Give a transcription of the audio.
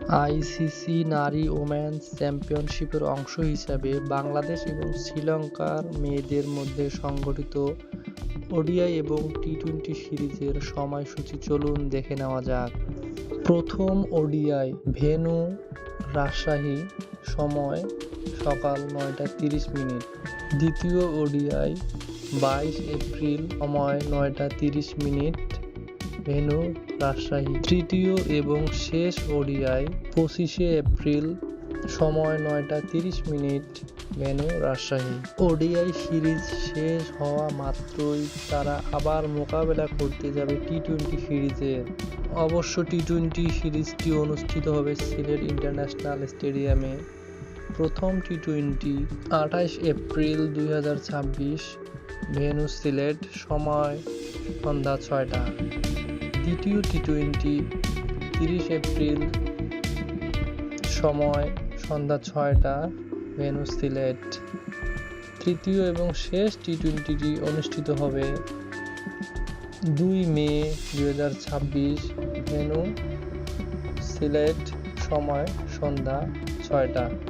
ICC নারী women's চ্যাম্পিয়নশিপের অংশ হিসাবে বাংলাদেশ এবং শ্রীলঙ্কার মেয়েদের মধ্যে সংগঠিত ওডিআই এবং টি-টোয়েন্টি সিরিজের সময়সূচি চলুন দেখে নেওয়া যাক। প্রথম ওডিআই ভেন্যু রাজশাহী, সময় সকাল 9টা 30 মিনিট। দ্বিতীয় ওডিআই 22 এপ্রিল, সময় 9টা 30 মিনিট, ভেন্যু রাজশাহী। তৃতীয় এবং শেষ ওডিআই 25 এপ্রিল, সময় 9টা 30 minute, venue Rajshahi. ODI series শেষ হওয়া মাত্রই তারা আবার মোকাবেলা করতে যাবে টি-টোয়েন্টি সিরিজের। অবশ্য টি-টোয়েন্টি সিরিজটি অনুষ্ঠিত হবে সিলেট ইন্টারন্যাশনাল স্টেডিয়ামে। প্রথম টি-টোয়েন্টি 28 এপ্রিল 2026, ভেন্যু সিলেট, সময় সন্ধ্যা 6টা। দ্বিতীয় টি-টোয়েন্টি 30 এপ্রিল, সময় সন্ধ্যা 6টা, ভেন্যু সিলেট। তৃতীয় এবং শেষ টি-টোয়েন্টিটি অনুষ্ঠিত হবে 2 মে 2026, ভেন্যু সিলেট, সময় সন্ধ্যা 6টা।